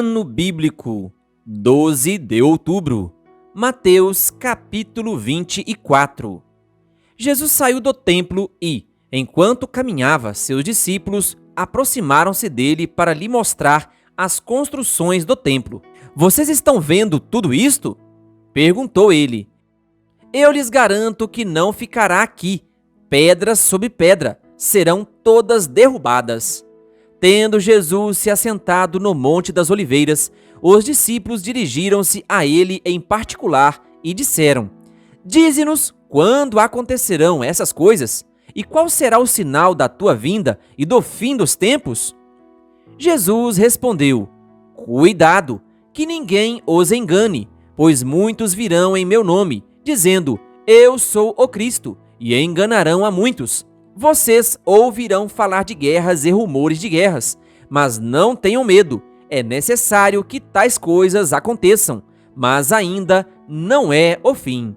Ano Bíblico, 12 de outubro, Mateus capítulo 24. Jesus saiu do templo e, enquanto caminhava, seus discípulos aproximaram-se dele para lhe mostrar as construções do templo. Vocês estão vendo tudo isto? Perguntou ele. Eu lhes garanto que não ficará aqui. Pedra sobre pedra serão todas derrubadas. Tendo Jesus se assentado no Monte das Oliveiras, os discípulos dirigiram-se a ele em particular e disseram: Dize-nos quando acontecerão essas coisas, e qual será o sinal da tua vinda e do fim dos tempos? Jesus respondeu: Cuidado, que ninguém os engane, pois muitos virão em meu nome, dizendo: Eu sou o Cristo, e enganarão a muitos. Vocês ouvirão falar de guerras e rumores de guerras, mas não tenham medo. É necessário que tais coisas aconteçam, mas ainda não é o fim.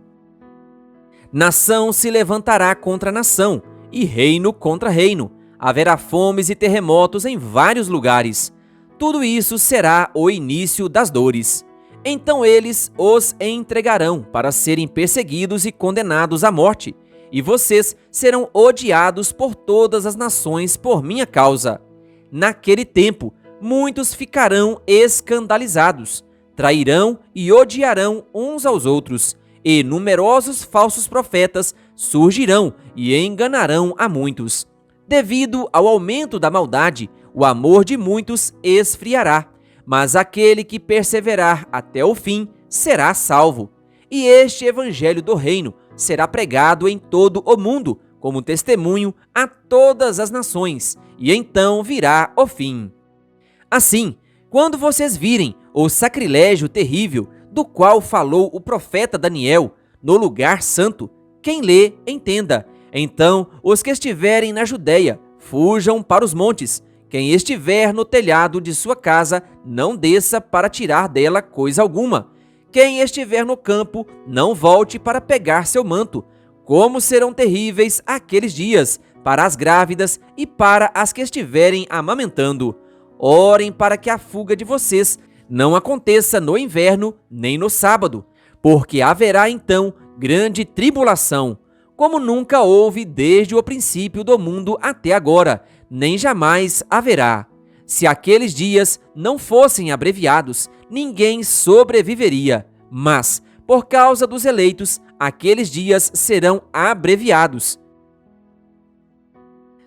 Nação se levantará contra nação, e reino contra reino. Haverá fomes e terremotos em vários lugares. Tudo isso será o início das dores. Então eles os entregarão para serem perseguidos e condenados à morte. E vocês serão odiados por todas as nações por minha causa. Naquele tempo, muitos ficarão escandalizados, trairão e odiarão uns aos outros, e numerosos falsos profetas surgirão e enganarão a muitos. Devido ao aumento da maldade, o amor de muitos esfriará, mas aquele que perseverar até o fim será salvo. E este evangelho do reino será pregado em todo o mundo, como testemunho a todas as nações, e então virá o fim. Assim, quando vocês virem o sacrilégio terrível do qual falou o profeta Daniel no lugar santo, quem lê, entenda. Então, os que estiverem na Judeia, fujam para os montes. Quem estiver no telhado de sua casa, não desça para tirar dela coisa alguma. Quem estiver no campo, não volte para pegar seu manto. Como serão terríveis aqueles dias para as grávidas e para as que estiverem amamentando. Orem para que a fuga de vocês não aconteça no inverno nem no sábado, porque haverá então grande tribulação, como nunca houve desde o princípio do mundo até agora, nem jamais haverá. Se aqueles dias não fossem abreviados, ninguém sobreviveria, mas, por causa dos eleitos, aqueles dias serão abreviados.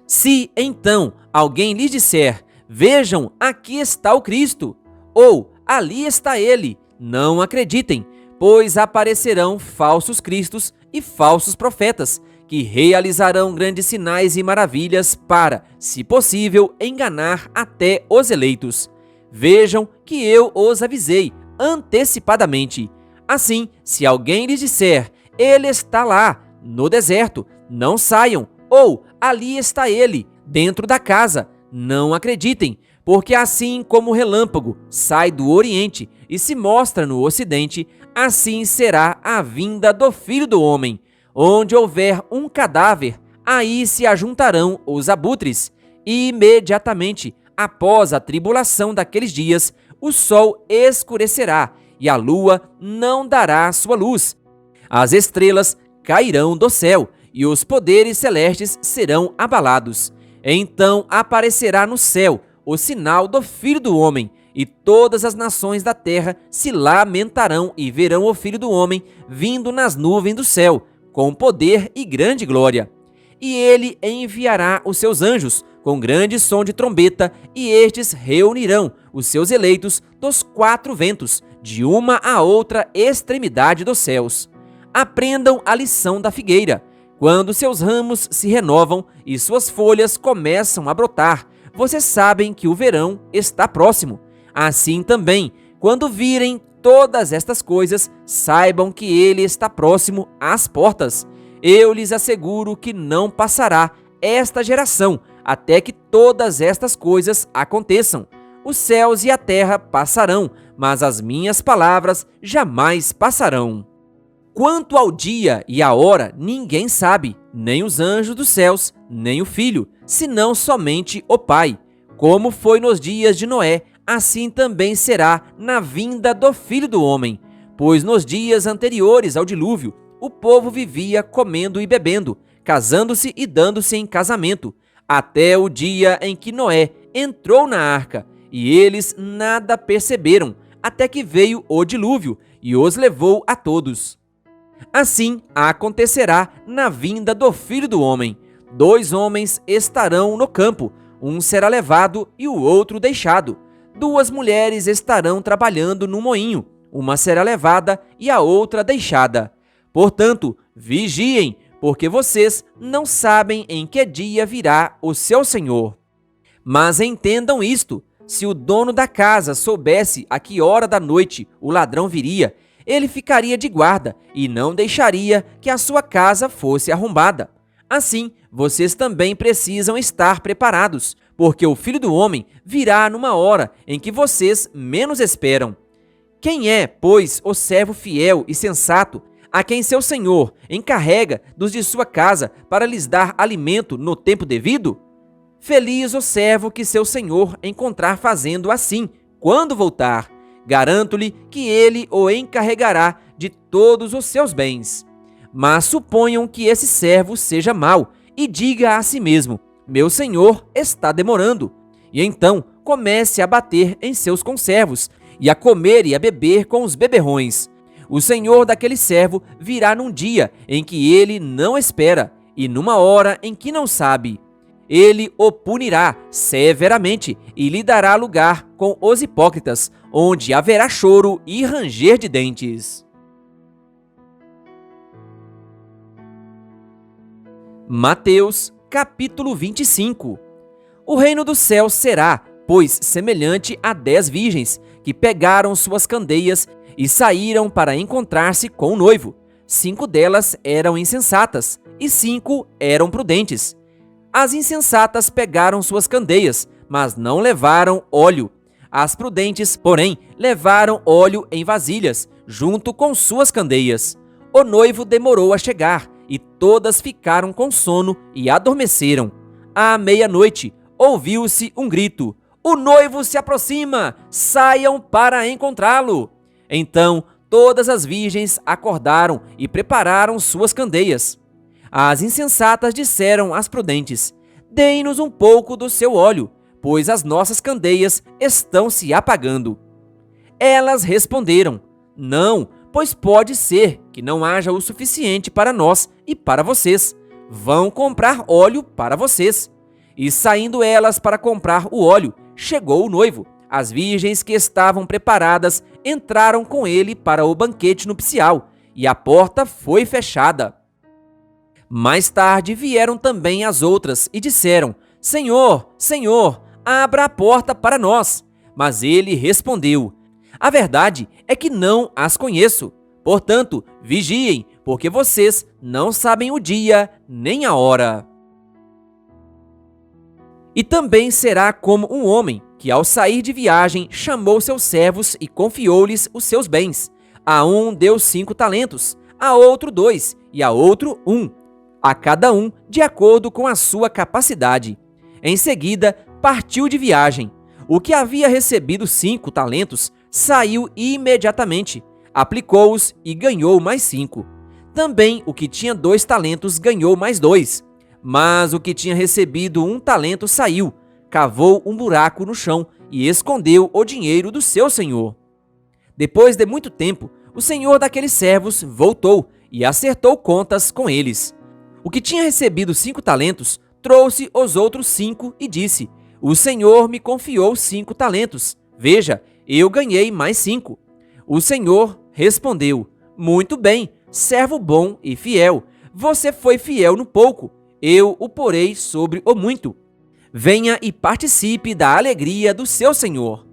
Se, então, alguém lhes disser, vejam, aqui está o Cristo, ou ali está ele, não acreditem, pois aparecerão falsos cristos e falsos profetas, que realizarão grandes sinais e maravilhas para, se possível, enganar até os eleitos. Vejam que eu os avisei antecipadamente. Assim, se alguém lhes disser, ele está lá, no deserto, não saiam, ou ali está ele, dentro da casa, não acreditem, porque assim como o relâmpago sai do Oriente e se mostra no Ocidente, assim será a vinda do Filho do Homem. Onde houver um cadáver, aí se ajuntarão os abutres. E imediatamente, após a tribulação daqueles dias, o sol escurecerá e a lua não dará sua luz. As estrelas cairão do céu e os poderes celestes serão abalados. Então aparecerá no céu o sinal do Filho do Homem, e todas as nações da terra se lamentarão e verão o Filho do Homem vindo nas nuvens do céu, com poder e grande glória. E ele enviará os seus anjos com grande som de trombeta, e estes reunirão os seus eleitos dos quatro ventos, de uma a outra extremidade dos céus. Aprendam a lição da figueira. Quando seus ramos se renovam e suas folhas começam a brotar, vocês sabem que o verão está próximo. Assim também, quando virem todas estas coisas, saibam que ele está próximo às portas. Eu lhes asseguro que não passará esta geração até que todas estas coisas aconteçam. Os céus e a terra passarão, mas as minhas palavras jamais passarão. Quanto ao dia e à hora, ninguém sabe, nem os anjos dos céus, nem o Filho, senão somente o Pai. Como foi nos dias de Noé, assim também será na vinda do Filho do Homem. Pois nos dias anteriores ao dilúvio, o povo vivia comendo e bebendo, casando-se e dando-se em casamento, até o dia em que Noé entrou na arca, e eles nada perceberam, até que veio o dilúvio e os levou a todos. Assim acontecerá na vinda do Filho do Homem. 2 homens estarão no campo, um será levado e o outro deixado. 2 mulheres estarão trabalhando no moinho, uma será levada e a outra deixada. Portanto, vigiem, porque vocês não sabem em que dia virá o seu Senhor. Mas entendam isto: se o dono da casa soubesse a que hora da noite o ladrão viria, ele ficaria de guarda e não deixaria que a sua casa fosse arrombada. Assim, vocês também precisam estar preparados, porque o Filho do Homem virá numa hora em que vocês menos esperam. Quem é, pois, o servo fiel e sensato, a quem seu senhor encarrega dos de sua casa para lhes dar alimento no tempo devido? Feliz o servo que seu senhor encontrar fazendo assim, quando voltar. Garanto-lhe que ele o encarregará de todos os seus bens. Mas suponham que esse servo seja mau e diga a si mesmo: meu senhor está demorando. E então comece a bater em seus conservos e a comer e a beber com os beberrões. O senhor daquele servo virá num dia em que ele não espera e numa hora em que não sabe. Ele o punirá severamente e lhe dará lugar com os hipócritas, onde haverá choro e ranger de dentes. Mateus, capítulo 25. O reino dos céus será, pois, semelhante a 10 virgens que pegaram suas candeias e saíram para encontrar-se com o noivo. 5 delas eram insensatas e 5 eram prudentes. As insensatas pegaram suas candeias, mas não levaram óleo. As prudentes, porém, levaram óleo em vasilhas, junto com suas candeias. O noivo demorou a chegar, e todas ficaram com sono e adormeceram. À meia-noite, ouviu-se um grito: o noivo se aproxima! Saiam para encontrá-lo! Então, todas as virgens acordaram e prepararam suas candeias. As insensatas disseram às prudentes: deem-nos um pouco do seu óleo, pois as nossas candeias estão se apagando. Elas responderam: não, pois pode ser que não haja o suficiente para nós e para vocês. Vão comprar óleo para vocês. E saindo elas para comprar o óleo, chegou o noivo. As virgens que estavam preparadas entraram com ele para o banquete nupcial, e a porta foi fechada. Mais tarde vieram também as outras e disseram: Senhor, Senhor, abra a porta para nós. Mas ele respondeu: a verdade é que não as conheço. Portanto, vigiem, porque vocês não sabem o dia nem a hora. E também será como um homem que, ao sair de viagem, chamou seus servos e confiou-lhes os seus bens. A um deu 5 talentos, a outro 2 e a outro 1, a cada um de acordo com a sua capacidade. Em seguida, partiu de viagem. O que havia recebido 5 talentos saiu imediatamente, aplicou-os e ganhou mais 5. Também o que tinha 2 talentos ganhou mais 2. Mas o que tinha recebido 1 talento saiu, cavou um buraco no chão e escondeu o dinheiro do seu senhor. Depois de muito tempo, o senhor daqueles servos voltou e acertou contas com eles. O que tinha recebido 5 talentos trouxe os outros 5 e disse: o senhor me confiou 5 talentos. Veja, eu ganhei mais 5. O senhor respondeu: muito bem, servo bom e fiel. Você foi fiel no pouco, eu o porei sobre o muito. Venha e participe da alegria do seu senhor.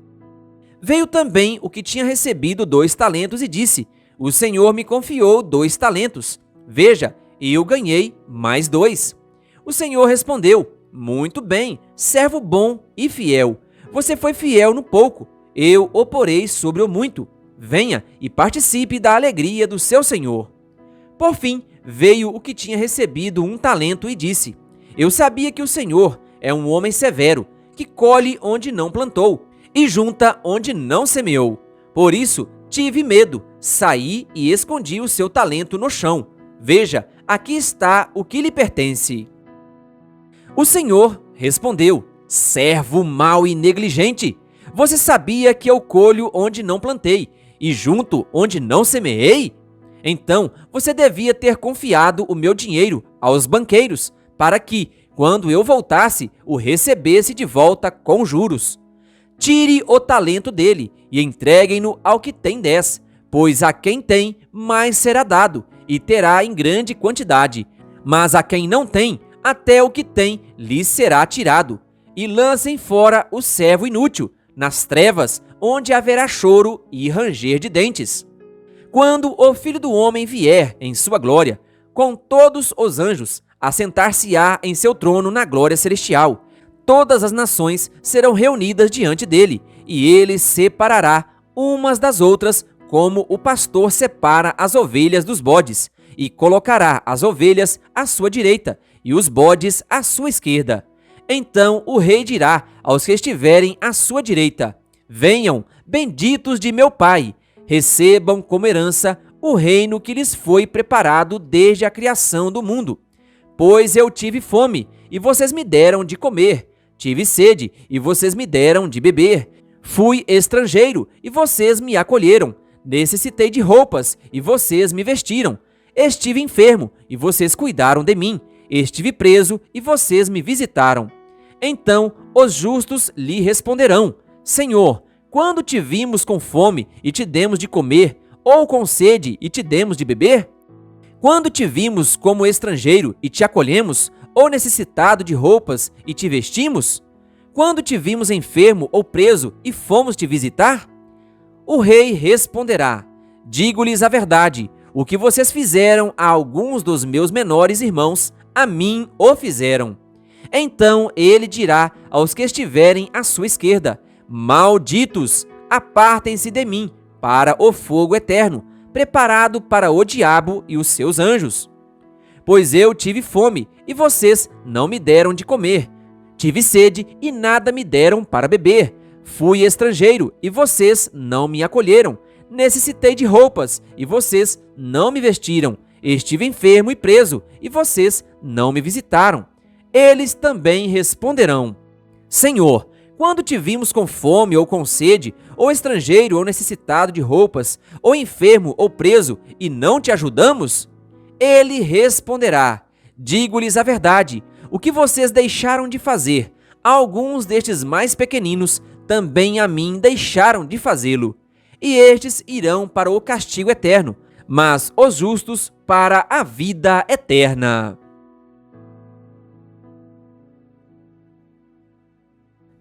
Veio também o que tinha recebido 2 talentos e disse: o senhor me confiou 2 talentos. Veja, eu ganhei mais 2. O senhor respondeu: muito bem, servo bom e fiel. Você foi fiel no pouco, eu o porei sobre o muito. Venha e participe da alegria do seu senhor. Por fim, veio o que tinha recebido 1 talento e disse: eu sabia que o senhor é um homem severo, que colhe onde não plantou e junta onde não semeou. Por isso tive medo, saí e escondi o seu talento no chão. Veja, aqui está o que lhe pertence. O senhor respondeu: servo mau e negligente, você sabia que eu colho onde não plantei e junto onde não semeei? Então você devia ter confiado o meu dinheiro aos banqueiros, para que, quando eu voltasse, o recebesse de volta com juros. Tire o talento dele e entreguem-no ao que tem 10, pois a quem tem, mais será dado, e terá em grande quantidade. Mas a quem não tem, até o que tem lhe será tirado. E lancem fora o servo inútil, nas trevas, onde haverá choro e ranger de dentes. Quando o Filho do Homem vier em sua glória, com todos os anjos, assentar-se-á em seu trono na glória celestial. Todas as nações serão reunidas diante dele, e ele separará umas das outras, como o pastor separa as ovelhas dos bodes, e colocará as ovelhas à sua direita e os bodes à sua esquerda. Então o rei dirá aos que estiverem à sua direita: venham, benditos de meu Pai, recebam como herança o reino que lhes foi preparado desde a criação do mundo. Pois eu tive fome, e vocês me deram de comer. Tive sede, e vocês me deram de beber. Fui estrangeiro, e vocês me acolheram. Necessitei de roupas, e vocês me vestiram. Estive enfermo, e vocês cuidaram de mim. Estive preso, e vocês me visitaram. Então os justos lhe responderão: Senhor, quando te vimos com fome e te demos de comer, ou com sede e te demos de beber? Quando te vimos como estrangeiro e te acolhemos, ou necessitado de roupas e te vestimos? Quando te vimos enfermo ou preso e fomos te visitar? O rei responderá: digo-lhes a verdade, o que vocês fizeram a alguns dos meus menores irmãos, a mim o fizeram. Então ele dirá aos que estiverem à sua esquerda: malditos, apartem-se de mim para o fogo eterno, preparado para o diabo e os seus anjos. Pois eu tive fome, e vocês não me deram de comer. Tive sede, e nada me deram para beber. Fui estrangeiro, e vocês não me acolheram. Necessitei de roupas, e vocês não me vestiram. Estive enfermo e preso, e vocês não me visitaram. Eles também responderão: Senhor, quando te vimos com fome ou com sede, ou estrangeiro ou necessitado de roupas, ou enfermo ou preso, e não te ajudamos? Ele responderá: digo-lhes a verdade, o que vocês deixaram de fazer a alguns destes mais pequeninos, também a mim deixaram de fazê-lo. E estes irão para o castigo eterno, mas os justos para a vida eterna.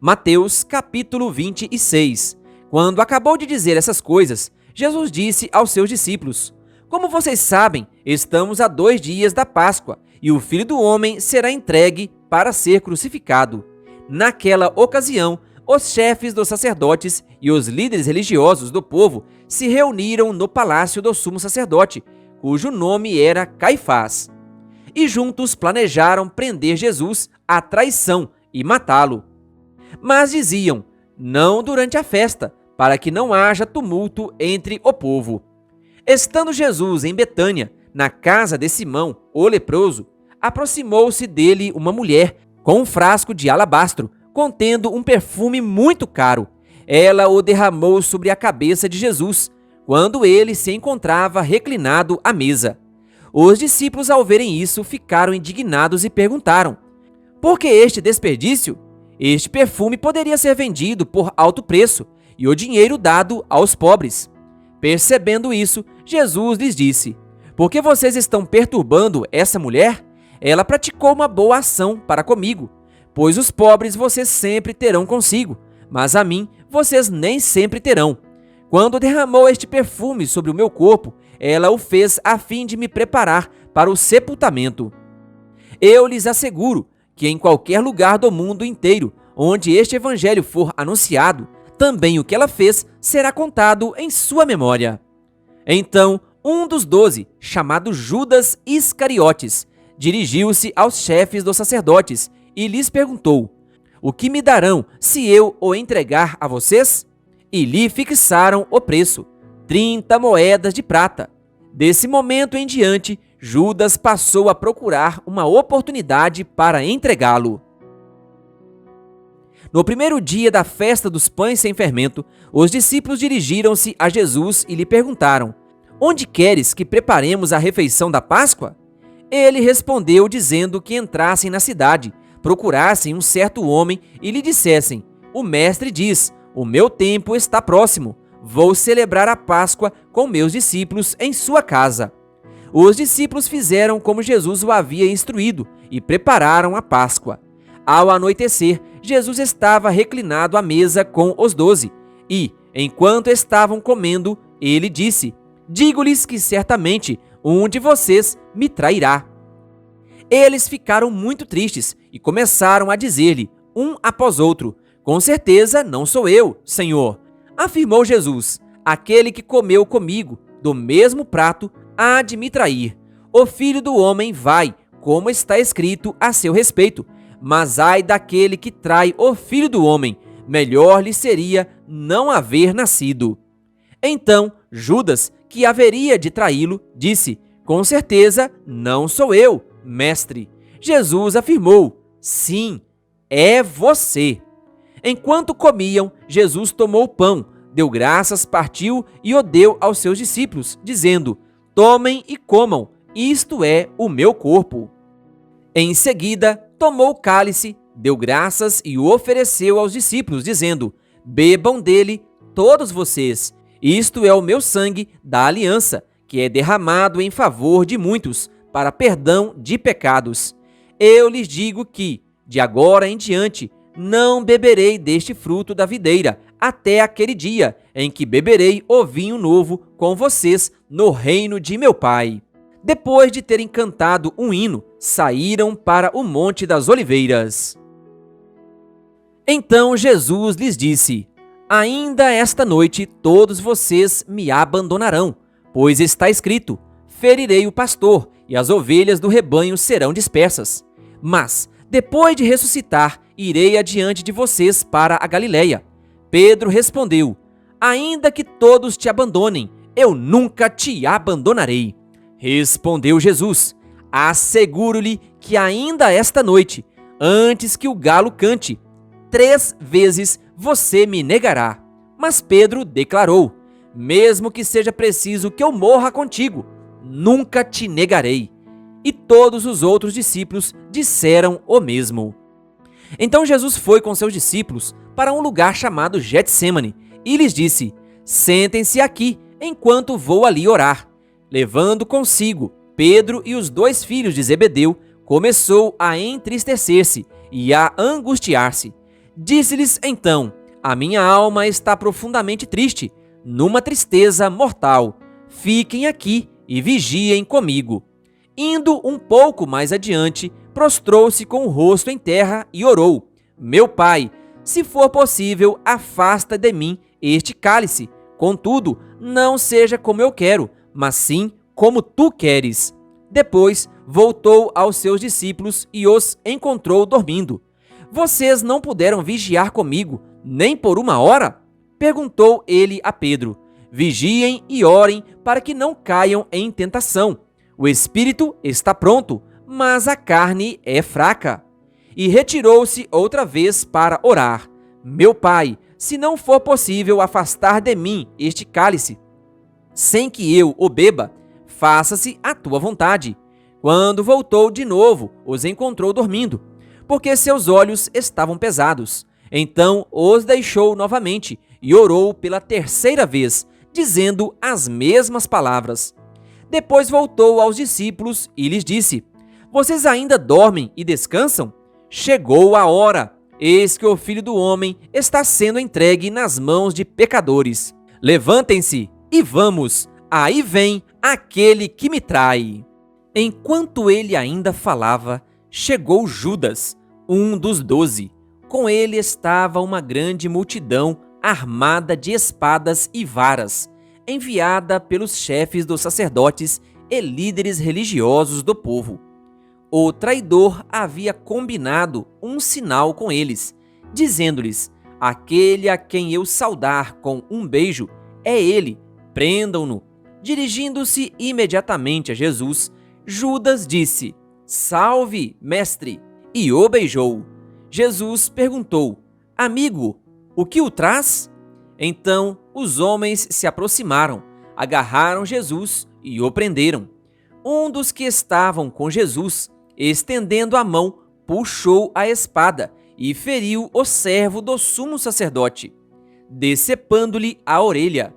Mateus capítulo 26. Quando acabou de dizer essas coisas, Jesus disse aos seus discípulos: como vocês sabem, estamos a 2 dias da Páscoa, e o Filho do Homem será entregue para ser crucificado. Naquela ocasião, os chefes dos sacerdotes e os líderes religiosos do povo se reuniram no palácio do sumo sacerdote, cujo nome era Caifás. E juntos planejaram prender Jesus à traição e matá-lo. Mas diziam: não durante a festa, para que não haja tumulto entre o povo. Estando Jesus em Betânia, na casa de Simão, o leproso, aproximou-se dele uma mulher com um frasco de alabastro, contendo um perfume muito caro. Ela o derramou sobre a cabeça de Jesus, quando ele se encontrava reclinado à mesa. Os discípulos, ao verem isso, ficaram indignados e perguntaram: por que este desperdício? Este perfume poderia ser vendido por alto preço e o dinheiro dado aos pobres. Percebendo isso, Jesus lhes disse: por que vocês estão perturbando essa mulher? Ela praticou uma boa ação para comigo, pois os pobres vocês sempre terão consigo, mas a mim vocês nem sempre terão. Quando derramou este perfume sobre o meu corpo, ela o fez a fim de me preparar para o sepultamento. Eu lhes asseguro que em qualquer lugar do mundo inteiro onde este evangelho for anunciado, também o que ela fez será contado em sua memória. Então, um dos 12, chamado Judas Iscariotes, dirigiu-se aos chefes dos sacerdotes e lhes perguntou: o que me darão se eu o entregar a vocês? E lhe fixaram o preço, 30 moedas de prata. Desse momento em diante, Judas passou a procurar uma oportunidade para entregá-lo. No primeiro dia da festa dos pães sem fermento, os discípulos dirigiram-se a Jesus e lhe perguntaram: Onde queres que preparemos a refeição da Páscoa? Ele respondeu dizendo que entrassem na cidade, procurassem um certo homem e lhe dissessem: O mestre diz, o meu tempo está próximo, vou celebrar a Páscoa com meus discípulos em sua casa. Os discípulos fizeram como Jesus o havia instruído e prepararam a Páscoa. Ao anoitecer, Jesus estava reclinado à mesa com os 12 e, enquanto estavam comendo, ele disse: Digo-lhes que certamente um de vocês me trairá. Eles ficaram muito tristes e começaram a dizer-lhe, um após outro: Com certeza não sou eu, Senhor. Afirmou Jesus: Aquele que comeu comigo do mesmo prato há de me trair. O Filho do Homem vai, como está escrito a seu respeito. Mas ai daquele que trai o Filho do Homem, melhor lhe seria não haver nascido. Então Judas, que haveria de traí-lo, disse: Com certeza não sou eu, mestre. Jesus afirmou: Sim, é você. Enquanto comiam, Jesus tomou o pão, deu graças, partiu e o deu aos seus discípulos, dizendo: Tomem e comam, isto é o meu corpo. Em seguida, tomou o cálice, deu graças e o ofereceu aos discípulos, dizendo: Bebam dele todos vocês, isto é o meu sangue da aliança, que é derramado em favor de muitos, para perdão de pecados. Eu lhes digo que, de agora em diante, não beberei deste fruto da videira, até aquele dia em que beberei o vinho novo com vocês no reino de meu Pai. Depois de terem cantado um hino, saíram para o Monte das Oliveiras. Então Jesus lhes disse: Ainda esta noite todos vocês me abandonarão, pois está escrito: Ferirei o pastor, e as ovelhas do rebanho serão dispersas. Mas, depois de ressuscitar, irei adiante de vocês para a Galileia. Pedro respondeu: Ainda que todos te abandonem, eu nunca te abandonarei. Respondeu Jesus: Asseguro-lhe que ainda esta noite, antes que o galo cante, 3 vezes você me negará. Mas Pedro declarou: Mesmo que seja preciso que eu morra contigo, nunca te negarei. E todos os outros discípulos disseram o mesmo. Então Jesus foi com seus discípulos para um lugar chamado Getsêmani e lhes disse: Sentem-se aqui, enquanto vou ali orar. Levando consigo Pedro e os 2 filhos de Zebedeu, começou a entristecer-se e a angustiar-se. Disse-lhes então: A minha alma está profundamente triste, numa tristeza mortal. Fiquem aqui e vigiem comigo. Indo um pouco mais adiante, prostrou-se com o rosto em terra e orou: Meu Pai, se for possível, afasta de mim este cálice. Contudo, não seja como eu quero, mas sim como tu queres. Depois voltou aos seus discípulos e os encontrou dormindo. Vocês não puderam vigiar comigo, nem por 1 hora? Perguntou ele a Pedro. Vigiem e orem para que não caiam em tentação. O espírito está pronto, mas a carne é fraca. E retirou-se outra vez para orar. Meu Pai, se não for possível afastar de mim este cálice, sem que eu o beba, faça-se a tua vontade. Quando voltou de novo, os encontrou dormindo, porque seus olhos estavam pesados. Então os deixou novamente e orou pela 3ª vez, dizendo as mesmas palavras. Depois voltou aos discípulos e lhes disse: Vocês ainda dormem e descansam? Chegou a hora, eis que o Filho do Homem está sendo entregue nas mãos de pecadores. Levantem-se e vamos, aí vem aquele que me trai. Enquanto ele ainda falava, chegou Judas, um dos 12. Com ele estava uma grande multidão armada de espadas e varas, enviada pelos chefes dos sacerdotes e líderes religiosos do povo. O traidor havia combinado um sinal com eles, dizendo-lhes: aquele a quem eu saudar com um beijo é ele, prendam-no. Dirigindo-se imediatamente a Jesus, Judas disse: salve, mestre, e o beijou. Jesus perguntou: amigo, o que o traz? Então os homens se aproximaram, agarraram Jesus e o prenderam. Um dos que estavam com Jesus, estendendo a mão, puxou a espada e feriu o servo do sumo sacerdote, decepando-lhe a orelha.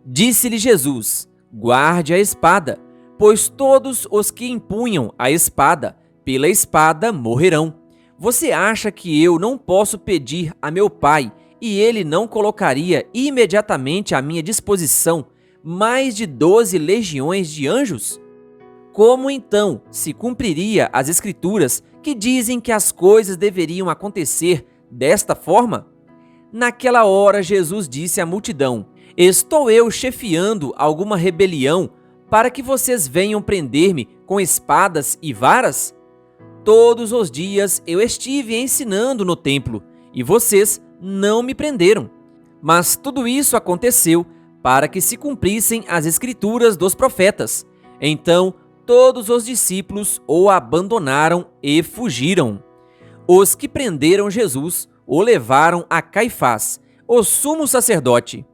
Disse-lhe Jesus: guarde a espada, pois todos os que empunham a espada, pela espada morrerão. Você acha que eu não posso pedir a meu Pai e ele não colocaria imediatamente à minha disposição mais de 12 legiões de anjos? Como então se cumpriria as Escrituras que dizem que as coisas deveriam acontecer desta forma? Naquela hora Jesus disse à multidão: estou eu chefiando alguma rebelião para que vocês venham prender-me com espadas e varas? Todos os dias eu estive ensinando no templo e vocês não me prenderam. Mas tudo isso aconteceu para que se cumprissem as Escrituras dos profetas. Então todos os discípulos o abandonaram e fugiram. Os que prenderam Jesus o levaram a Caifás, o sumo sacerdote,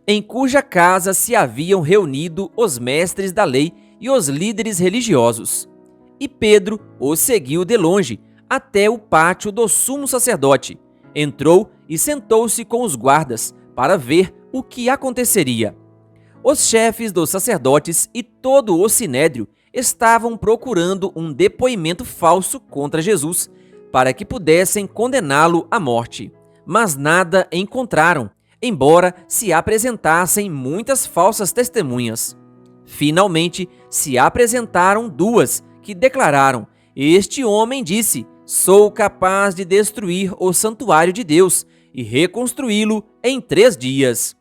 em cuja casa se haviam reunido os mestres da lei e os líderes religiosos. E Pedro o seguiu de longe até o pátio do sumo sacerdote. Entrou e sentou-se com os guardas para ver o que aconteceria. Os chefes dos sacerdotes e todo o sinédrio estavam procurando um depoimento falso contra Jesus, para que pudessem condená-lo à morte. Mas nada encontraram, embora se apresentassem muitas falsas testemunhas. Finalmente, se apresentaram duas que declararam: este homem disse: sou capaz de destruir o santuário de Deus e reconstruí-lo em 3 dias.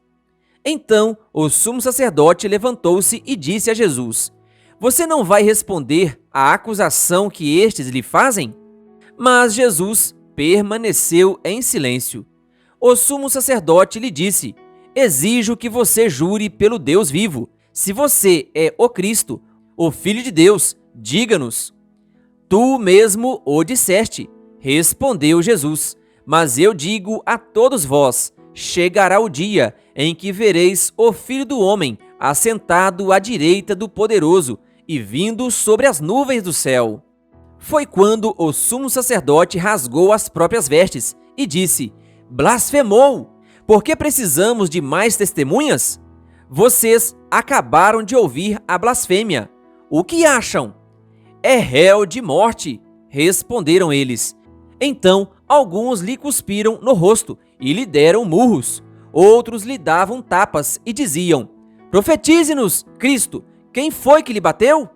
Então o sumo sacerdote levantou-se e disse a Jesus: você não vai responder à acusação que estes lhe fazem? Mas Jesus permaneceu em silêncio. O sumo sacerdote lhe disse: exijo que você jure pelo Deus vivo. Se você é o Cristo, o Filho de Deus, diga-nos. Tu mesmo o disseste, respondeu Jesus. Mas eu digo a todos vós: chegará o dia em que vereis o Filho do Homem assentado à direita do Poderoso e vindo sobre as nuvens do céu. Foi quando o sumo sacerdote rasgou as próprias vestes e disse: blasfemou! Por que precisamos de mais testemunhas? Vocês acabaram de ouvir a blasfêmia. O que acham? É réu de morte, responderam eles. Então alguns lhe cuspiram no rosto e lhe deram murros. Outros lhe davam tapas e diziam: profetize-nos, Cristo, quem foi que lhe bateu?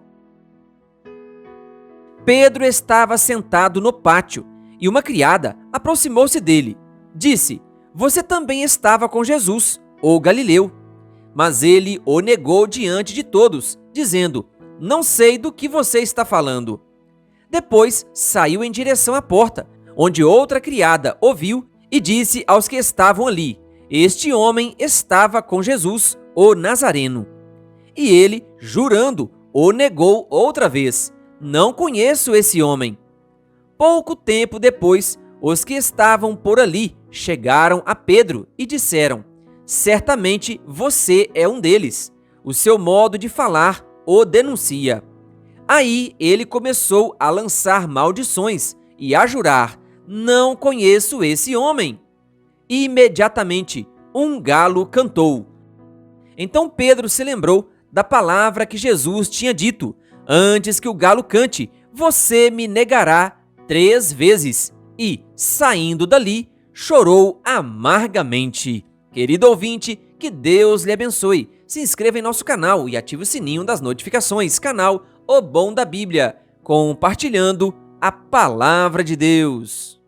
Pedro estava sentado no pátio e uma criada aproximou-se dele. Disse: você também estava com Jesus, o Galileu. Mas ele o negou diante de todos, dizendo: não sei do que você está falando. Depois saiu em direção à porta, onde outra criada o viu e disse aos que estavam ali: este homem estava com Jesus, o Nazareno. E ele, jurando, o negou outra vez: não conheço esse homem. Pouco tempo depois, os que estavam por ali chegaram a Pedro e disseram: certamente você é um deles. O seu modo de falar o denuncia. Aí ele começou a lançar maldições e a jurar: não conheço esse homem. Imediatamente um galo cantou. Então Pedro se lembrou da palavra que Jesus tinha dito: antes que o galo cante, você me negará 3 vezes. E, saindo dali, chorou amargamente. Querido ouvinte, que Deus lhe abençoe. Se inscreva em nosso canal e ative o sininho das notificações. Canal O Bom da Bíblia, compartilhando a Palavra de Deus.